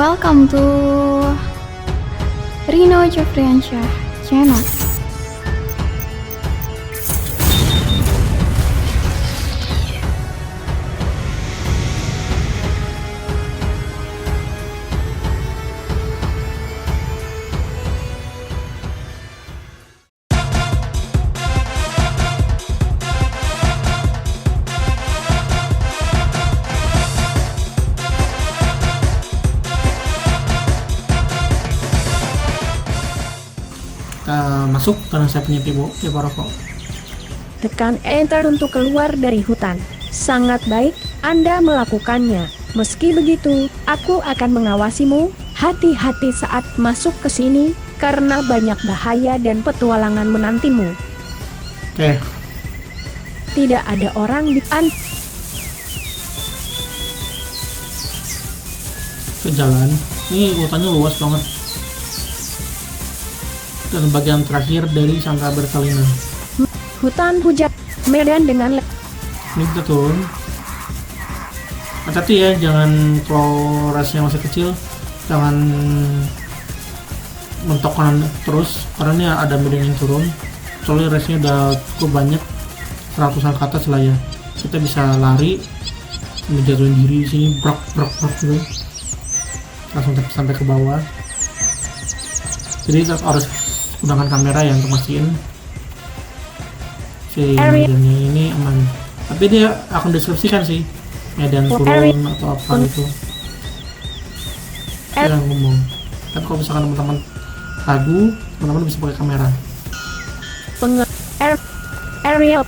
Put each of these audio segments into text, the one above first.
Welcome to Rino Jofriansyah channel. Kita masuk karena saya punya pipa rokok. Tekan Enter untuk keluar dari hutan. Sangat baik, Anda melakukannya. Meski begitu, aku akan mengawasimu. Hati-hati saat masuk ke sini, karena banyak bahaya dan petualangan menantimu. Oke, Tidak ada orang di ke jalan. Ini hutannya luas banget. Dan bagian terakhir dari Sangka Bersalina. hutan hujan, medan dengan Ini kita turun. Hati-hati ya, jangan kalau rasanya masih kecil, jangan mentok kanan terus, karena ini ada medan yang turun. Soalnya resnya udah cukup banyak, ratusan ke atas lah ya. Kita bisa lari, menjatuhin diri di sini, brak gitu, langsung sampai ke bawah. Jadi kita harus gunakan kamera ya untuk mastiin si medannya ini aman. Tapi dia akan deskripsikan sih medan turun atau apa gitu. Dia akan ngomong. Tapi kalau misalkan teman-teman ragu, teman-teman bisa pakai kamera. aerial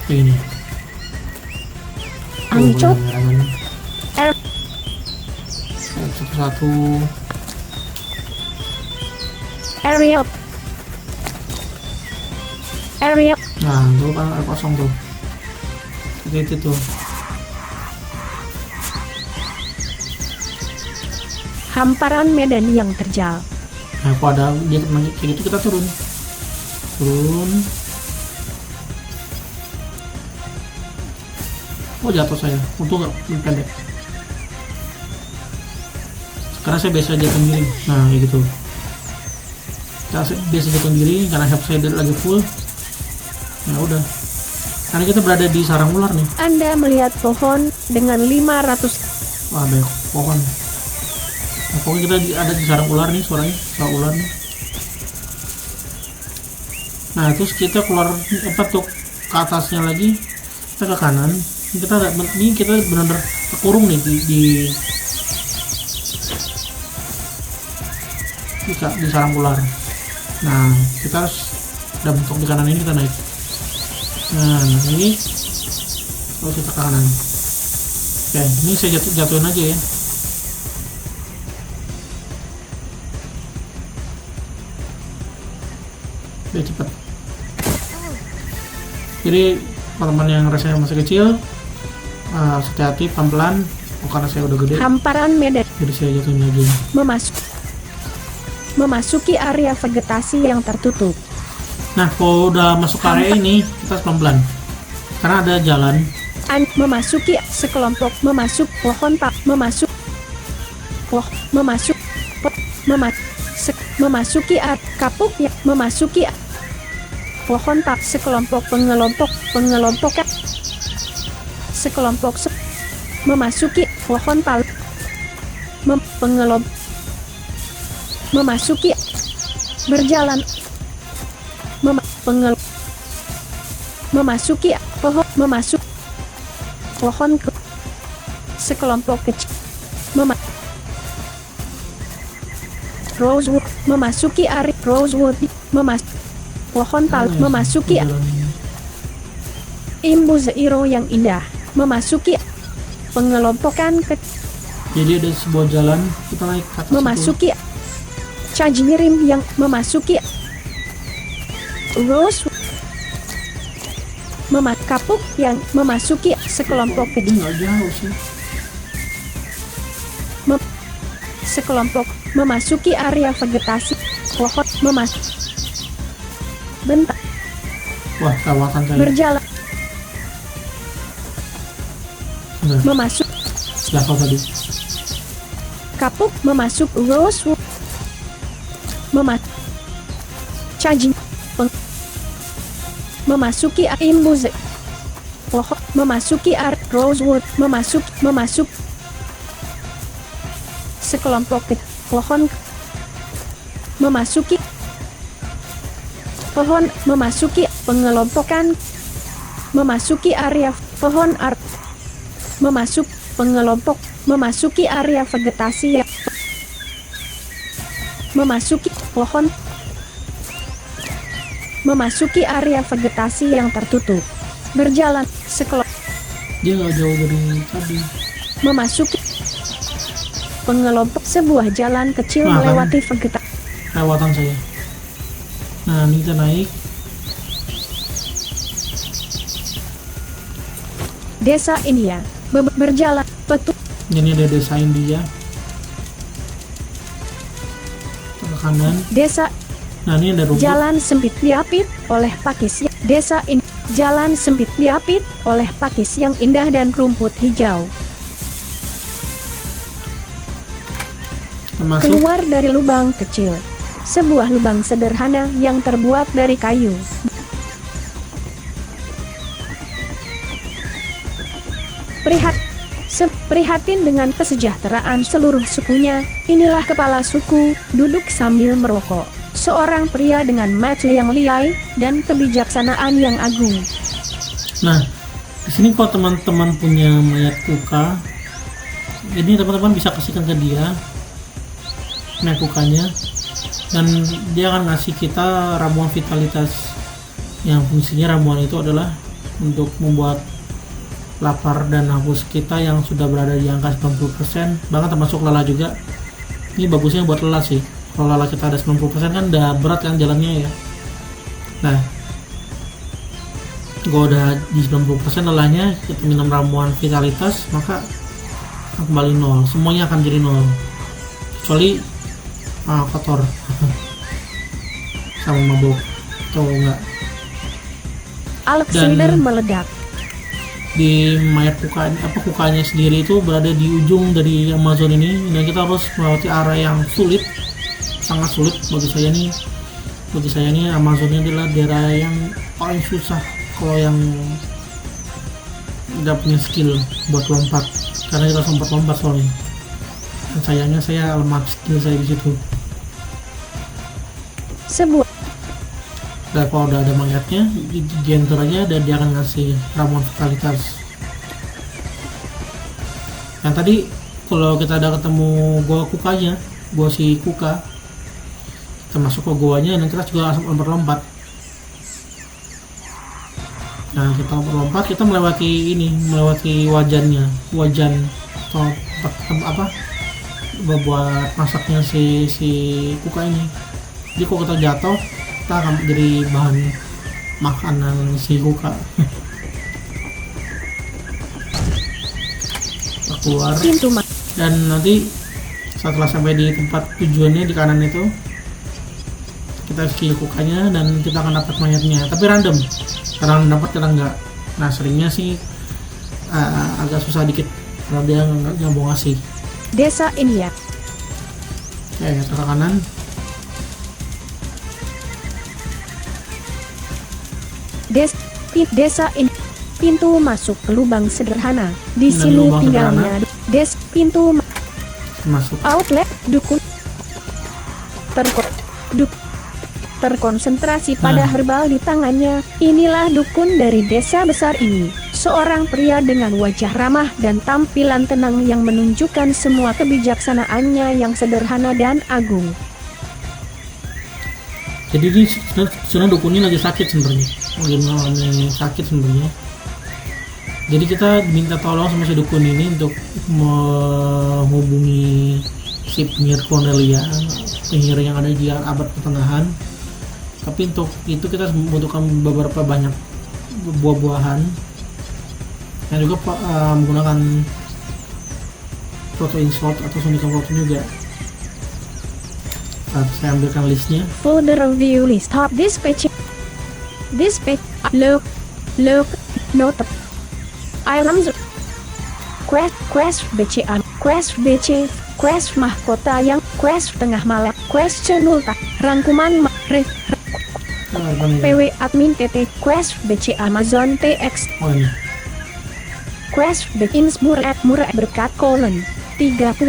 Kayak gini. Ancur. Satu-satu. aerial Nah, tuh kan ada kosong tuh. Seperti itu tuh. hamparan medan yang terjal. Nah, kalau ada dia kayak gitu kita turun. Oh, jatuh saya. Untung nggak pendek. Karena saya biasa jatuh diri. Nah, kayak gitu. Saya biasa jatuh diri karena health saya lagi full. Ya udah. Karena kita berada di sarang ular nih. Anda melihat pohon dengan 500. Wah, banyak pohon. Nah, pokoknya kita ada di sarang ular nih, suaranya sarang ular nih. Nah, terus kita keluar apa tuh ke atasnya lagi, kita ke kanan. Ini kita benar-benar terkurung nih di sarang ular. Nah, kita harus udah bentuk di kanan ini, kita naik. Nah, ini terus kita ke kanan. Oke, ini saya jatuhin aja ya. Biar cepet. Jadi teman-teman yang rasanya masih kecil, hati-hati, pelan-pelan. Karena saya udah gede, Hamparan medan jadi saya jatuhin lagi. memasuki area vegetasi yang tertutup. Nah, kalau udah masuk ke area ini, kita harus pelan-pelan. Karena ada jalan. Memasuki sekelompok memasuk pohon pak memasuk memasuki kapuk ya memasuki pohon pak sekelompok pengelompokan sekelompok memasuki pohon pal memasuki berjalan memasuki pohon ke sekelompok kecil Rosewood memasuki area Rosewood pohon pal memasuki imbu zero yang indah memasuki pengelompokan ke Jadi ada sebuah jalan, kita naik ke atas. memasuki cajirim yang memasuki Rose kapuk yang memasuki sekelompok Ini kecil nggak jauh sih. sekelompok memasuki area vegetasi pohon bentar Wah, kawasan saya. berjalan Nah, memasuk level tadi. kapuk memasuk Rosewood. Charging. Memasuki Imbuze. Pohon memasuki Rosewood. Memasuk. Sekelompok pohon memasuki pohon memasuki pengelompokan memasuki area pohon memasuki area vegetasi memasuki pohon memasuki area vegetasi yang tertutup berjalan Dia nggak jauh dari tadi. memasuki pengelompok sebuah jalan kecil Nah, melewati vegetasi Lewatan saya. Nah, ini kita naik. desa India berjalan petuk Ini ada desa India. Ke kanan. desa Nah, ini ada rumput. jalan sempit diapit oleh pakis desa ini jalan sempit diapit oleh pakis yang indah dan rumput hijau. Kita masuk. Keluar dari lubang kecil, sebuah lubang sederhana yang terbuat dari kayu. Prihatin dengan kesejahteraan seluruh sukunya, inilah kepala suku, duduk sambil merokok. Seorang pria dengan mata yang liai, dan kebijaksanaan yang agung. Nah, di sini kalau teman-teman punya mayat kuka, ini teman-teman bisa kasihkan ke dia mayat kukanya, dan dia akan ngasih kita ramuan vitalitas yang fungsinya ramuan itu adalah untuk membuat lapar dan haus kita yang sudah berada di angka 90%, bahkan termasuk lelah juga. Ini bagusnya buat lelah sih. Kalau lelah kita ada 90% kan udah berat kan jalannya ya. Nah, kalau udah di 90% lelahnya, kita minum ramuan vitalitas, maka kembali nol. Semuanya akan jadi nol. Kecuali kotor sama mabuk atau enggak. Alexander Dan meledak. di mayat kukanya sendiri itu berada di ujung dari Amazon ini, dan kita harus melewati area yang sulit, sangat sulit bagi saya nih. Amazonnya adalah daerah yang paling susah kalau yang nggak punya skill buat lompat, karena kita sempat lompat soalnya. Dan sayangnya saya lemah skill saya di situ. Sebuah Dan kalau udah ada mayatnya, di enter aja dan dia akan ngasih ramuan vitalitas. Yang tadi kalau kita ada ketemu gua kukanya, gua si kuka, kita masuk ke goanya dan kita juga langsung lompat-lompat. Nah, kita lompat, kita melewati wajan atau apa buat masaknya si kuka ini. Jadi kalau kita jatuh, kita akan jadi bahan makanan si kuka. Kita keluar pintu dan nanti setelah sampai di tempat tujuannya di kanan itu, kita skill kukanya dan kita akan dapat mayatnya, tapi random, kadang dapat kadang enggak. Nah, seringnya sih agak susah dikit karena dia nggak mau ngasih. desa India. Oke, kita ke kanan. Desa ini pintu masuk ke lubang sederhana. Di Dan sini lubang tinggalnya pintu Masuk. outlet dukun terkonsentrasi pada herbal di tangannya. Inilah dukun dari desa besar ini, seorang pria dengan wajah ramah dan tampilan tenang yang menunjukkan semua kebijaksanaannya yang sederhana dan agung. Jadi ini sebenarnya dukunnya lagi sakit sebenarnya, lagi mengalami sakit sebenarnya. Jadi kita diminta tolong sama si dukun ini untuk menghubungi si penyihir Cornelia, penyihir yang ada di abad pertengahan. Tapi untuk itu kita membutuhkan beberapa banyak buah-buahan dan juga menggunakan protein slot atau suntikan protein juga. Nah, saya ambilkan listnya. Folder review list top dispatch look note items quest BC quest mahkota yang quest tengah malam, quest channel tak, rangkuman PW admin TT, quest BC Amazon TX, Oh ini. quest begins murah berkat kolon 35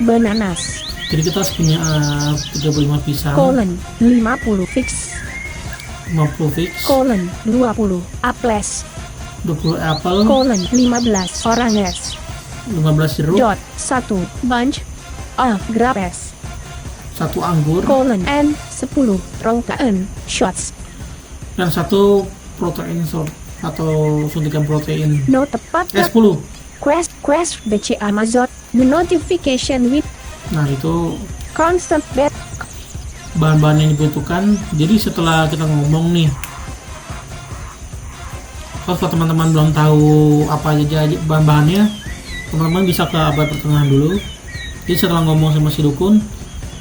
bananas Jadi kita harus punya 35 pisang, kolon 50 fix 50 fix, kolon 20 apples 20 apel, kolon 15 oranges 15 jeruk, dot 1 bunch of grapes 1 anggur, kolon and 10 rongkaan shots dan 1 protein shot atau suntikan protein. no tepat 10. quest BC Amazon the notification with Nah itu constant bet bahan-bahan yang dibutuhkan. Jadi setelah kita ngomong nih, kalau teman-teman belum tahu apa aja bahan-bahannya, teman-teman bisa ke abad pertengahan dulu. Jadi setelah ngomong sama si dukun,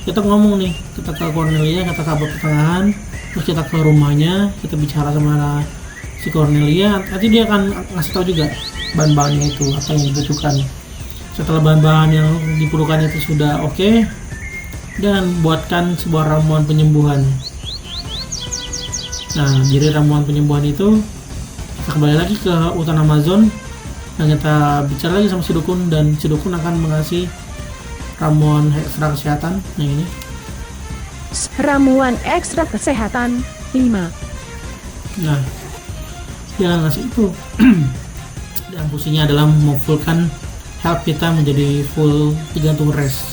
kita ngomong nih, kita ke Cornelia, kita ke abad pertengahan, terus kita ke rumahnya, kita bicara sama si Cornelia, nanti dia akan ngasih tahu juga bahan-bahannya itu apa yang dibutuhkan. Setelah bahan-bahan yang diperlukan itu sudah oke, dan buatkan sebuah ramuan penyembuhan. Nah, jadi ramuan penyembuhan itu kita kembali lagi ke hutan Amazon dan kita bicara lagi sama si dukun, dan si dukun akan mengasih ramuan ekstra kesehatan. Nah ini ramuan ekstra kesehatan 5 nah dia ngasih itu dan fungsinya adalah memfullkan health kita menjadi full tergantung rest.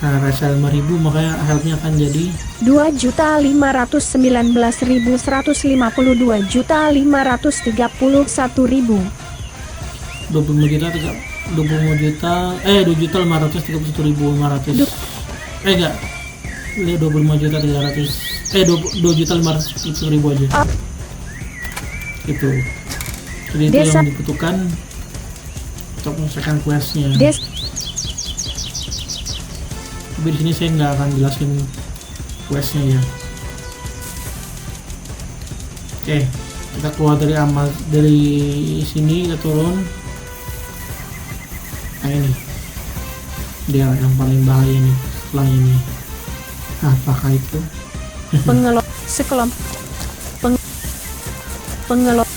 Nah rest 5.000 makanya healthnya akan jadi 2.519.150 2.531.000 25 juta 2.531.500 enggak 25 juta 300 2.500.000 aja itu. Jadi itu Desa. yang dibutuhkan untuk menyelesaikan questnya. Tapi di sini saya nggak akan jelasin questnya ya. Oke, kita keluar dari sini, kita turun. Nah ini dia yang paling bahaya nih setelah ini. Apakah itu? Pengelop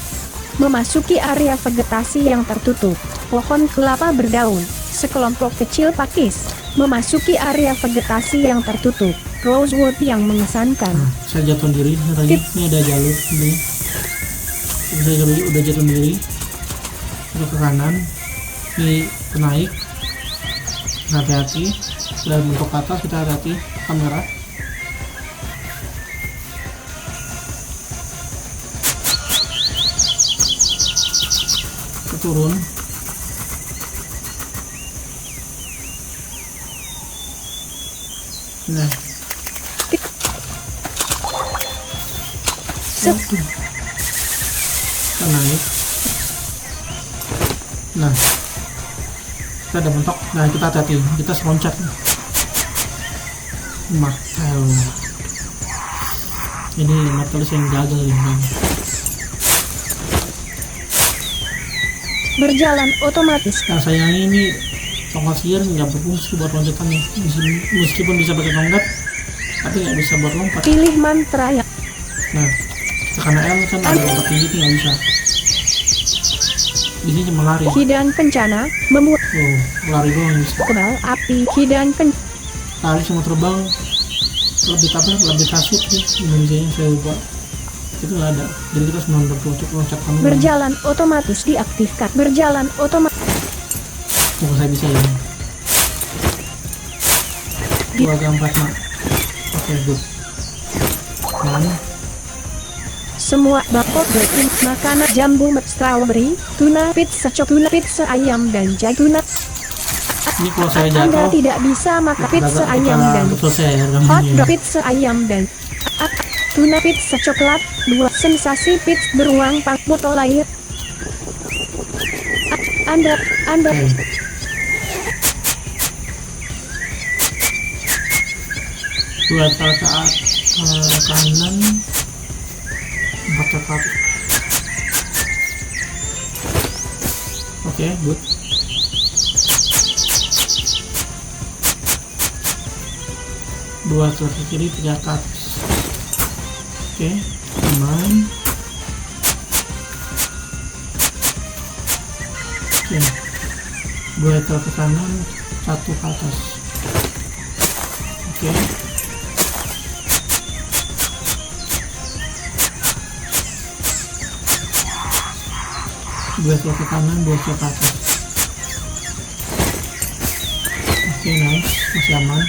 memasuki area vegetasi yang tertutup. Pohon kelapa berdaun. Sekelompok kecil pakis memasuki area vegetasi yang tertutup. Rosewood yang mengesankan. Nah, saya jatuh diri tadi. Ini ada jalur ini. Saya udah jatuh diri. Kita ke kanan. Ini naik. Hati-hati. Dari bentuk ke atas kita hati-hati kamera. Kita turun. Nah. Kita naik. Nah, kita ada mentok. Nah, kita hati-hati, kita loncat. Martel. Ini martel yang gagal ini. Berjalan otomatis. Nah, sayangnya ini tongkat sihir nggak berfungsi buat loncatannya. Meskipun bisa pakai tongkat, tapi nggak bisa buat lompat. Pilih mantra yang Nah, tekan L kan ada lompat tinggi itu nggak bisa. Di sini cuma lari. hidan kencana membuat Oh, lari doang bisa. kebal api hidan Lari sama terbang lebih kasih sih Indonesia saya lupa. Itu nggak ada. Jadi kita harus untuk loncat kamu. berjalan otomatis diaktifkan. Berjalan otomatis. Tunggu saya bisa ya. 2 4 mak. Oke, good. Mana? Semua bakok breaking makanan jambu strawberry, tuna pizza ayam dan tuna. Ini kalau saya Anda jatuh. tidak bisa makan pizza ayam dan selesai ya hot rekamannya. dog pizza ayam dan tuna pizza coklat. 2 sensasi pizza beruang pang botol air. Anda Oke. Dua ke kanan, 4 ke atas. Oke, good. 2 ke kiri, 3 ke atas. Oke, aman. Oke, 2 ke kanan, 1 ke atas. Oke, dua ke kanan, 2 ke atas. Oke, nice, masih aman.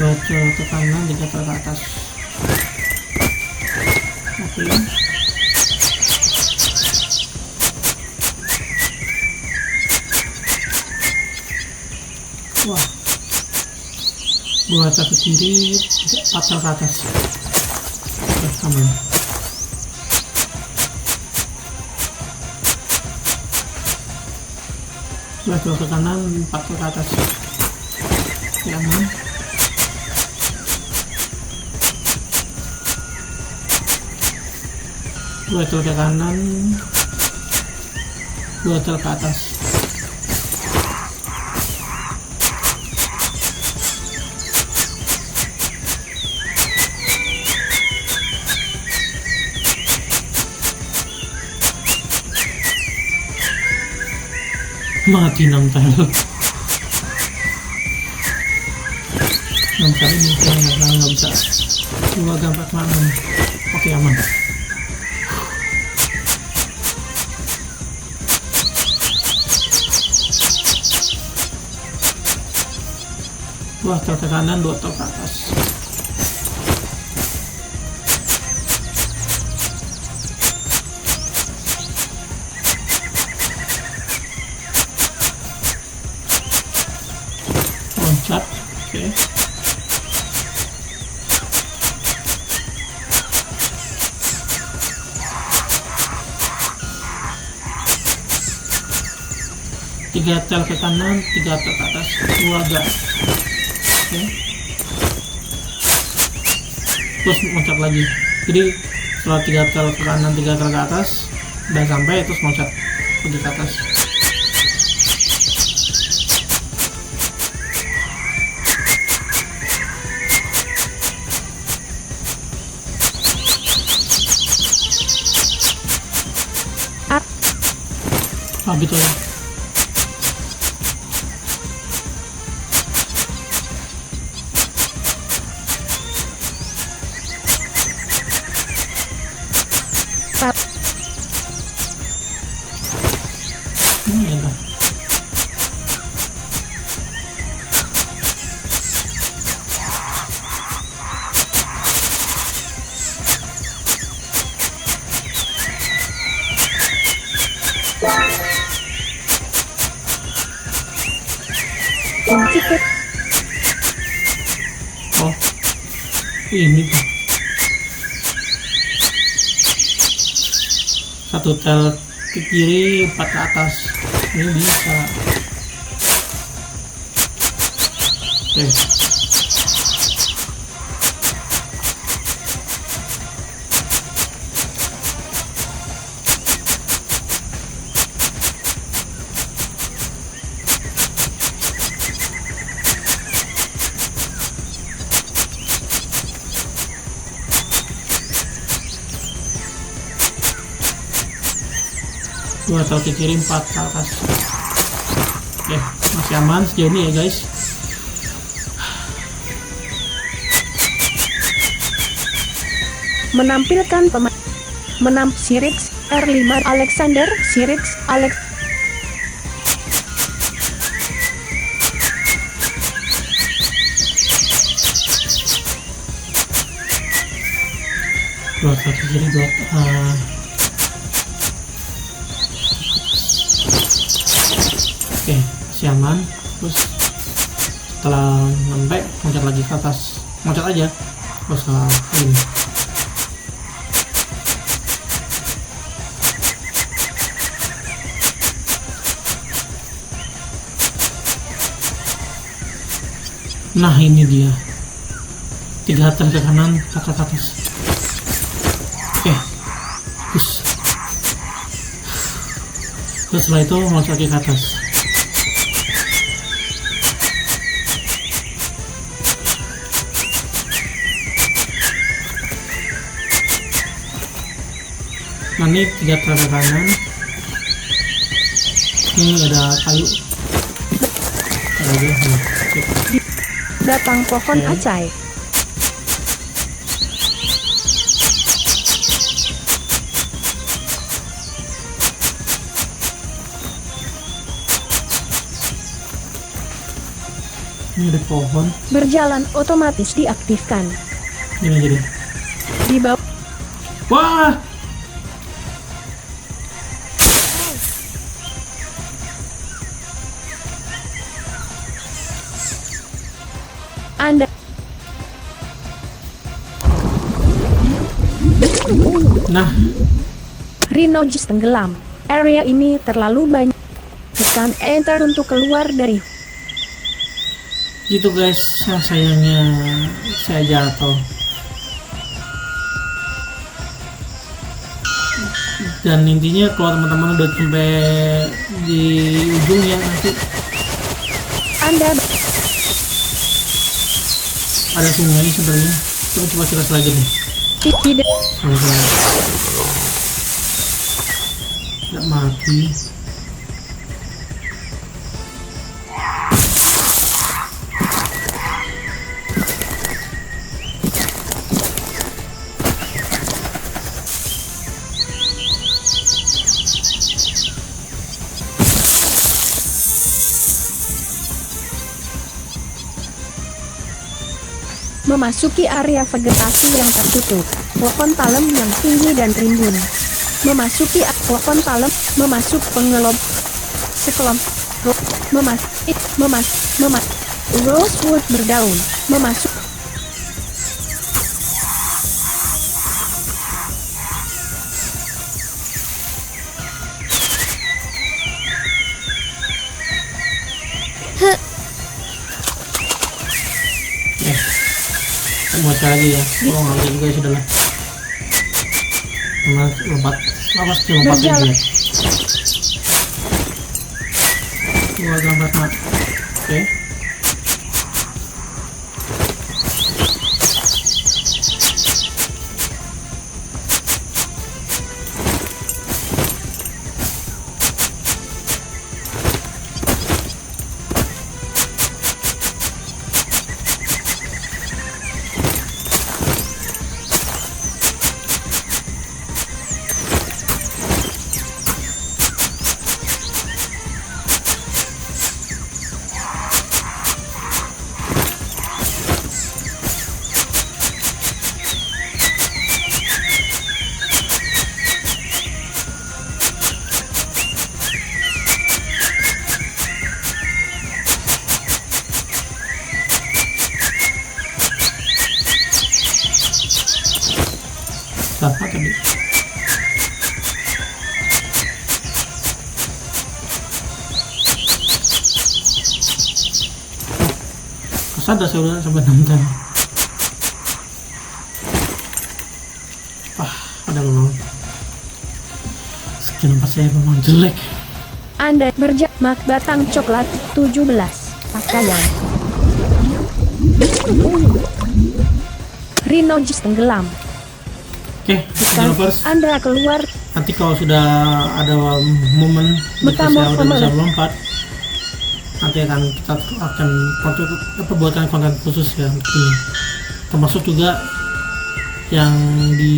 Dua ke kanan, 3 ke atas. Oke. Wah, 2 ke kiri, 4 ke atas. Oke, aman. Dua ke kanan, 4 ke atas. Oke, aman. Dua ke kanan, 2 ke atas. Mati 6 kali. 6 kali ini nggak bisa. 2 gambar 6. Oke, aman. Dua ke kanan, 2 ke atas. Loncat. Oke. Tiga tel ke kanan, 3 tel ke atas, 2 gas. Oke. Terus loncat lagi. Jadi setelah 3 tel ke kanan, 3 tel ke atas, udah sampai, terus loncat lagi ke atas. Gitu ya. Enak. Oh, ini tuh. Satu tel ke kiri, 4 ke atas. Ini bisa. Oke. Dua tel ke kiri, 4 ke atas. Oke, masih aman sejauh ini ya guys. Menampilkan pemain Sirix R5 Alexander Sirix Alex. Dua tel ke kiri, 2 Oke, masih aman. Terus setelah sampai, loncat lagi ke atas. Loncat aja, gak usah ini. Nah, ini dia. 3 tel ke kanan, 4 ke atas. Oke, terus setelah itu loncat lagi ke atas. Nah ini 3 telaga kanan. Ini ada kayu. Ada aja. Sip. Batang pohon Oke. acai. Ini ada pohon. Berjalan otomatis diaktifkan. Ini jadi. Di bawah Wah, Anda nah Rhinojus tenggelam. Area ini terlalu banyak. Tekan enter untuk keluar dari. gitu guys. Nah, sayangnya saya jatuh. Dan intinya kalau teman-teman udah sampai di ujung ya, nanti Anda ada sungai sebenarnya. Coba kita lagi nih. tidak Sama-sama. Tidak mati. memasuki area vegetasi yang tertutup. Pohon palem yang tinggi dan rimbun. Memasuki pohon palem, masuk sekelompok rosewood berdaun, masuk Mau cari lagi ya. Oh nggak juga ya, sudah lah. Sama lompat pasti lompatin Berjalan. dia. Gua gambar mat. Oke. Apa tadi? Kesada saya udah sampai nonton. Wah, ada memang skill 4 saya memang jelek. Anda berjamak batang coklat 17 pakaian. Rhinojus tenggelam. Oke, developers, Anda keluar nanti kalau sudah ada momen jika saya udah bisa melompat, nanti kita akan buatkan konten khusus ya ini, termasuk juga yang di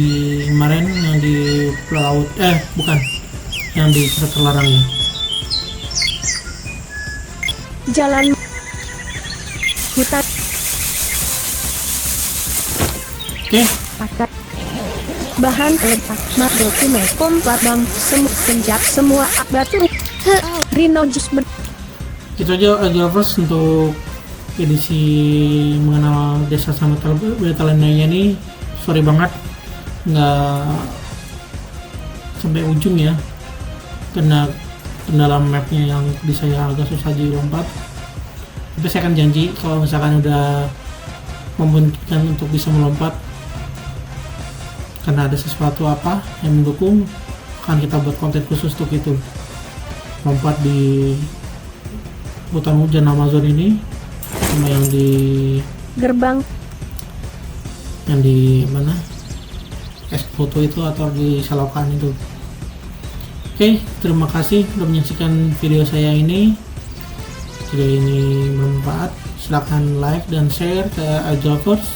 kemarin yang di laut bukan yang di cerita terlarang ya. jalan hutan Oke, pakai bahan peletak dokumen kompat bang senjat semua batu Rhinojus itu aja developers untuk edisi mengenal desa sama Talentanya ini. Sorry banget nggak sampai ujung ya, karena kendala mapnya yang di saya agak susah dilompat. Tapi saya akan janji kalau misalkan udah memungkinkan untuk bisa melompat, karena ada sesuatu apa yang mendukung, akan kita buat konten khusus untuk itu, lompat di hutan hujan Amazon ini, sama yang gerbang di mana es foto itu atau di selokan itu. Oke, terima kasih sudah menyaksikan video saya ini. Jika ini bermanfaat, silahkan like dan share ke Ajovers.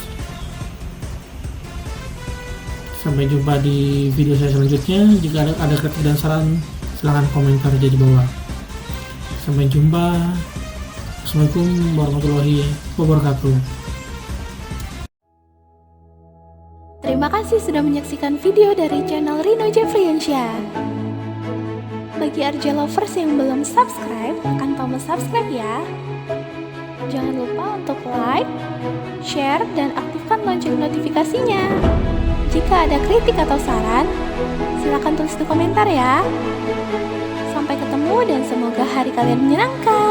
Sampai jumpa di video saya selanjutnya. Jika ada kritik dan saran, silahkan komentar aja di bawah. Sampai jumpa. Assalamualaikum warahmatullahi wabarakatuh. Terima kasih sudah menyaksikan video dari channel Rino Jeffriansyah. Bagi RJ lovers yang belum subscribe, tekan tombol subscribe ya. Jangan lupa untuk like, share, dan aktifkan lonceng notifikasinya. Jika ada kritik atau saran, silakan tulis di komentar ya. Sampai ketemu dan semoga hari kalian menyenangkan.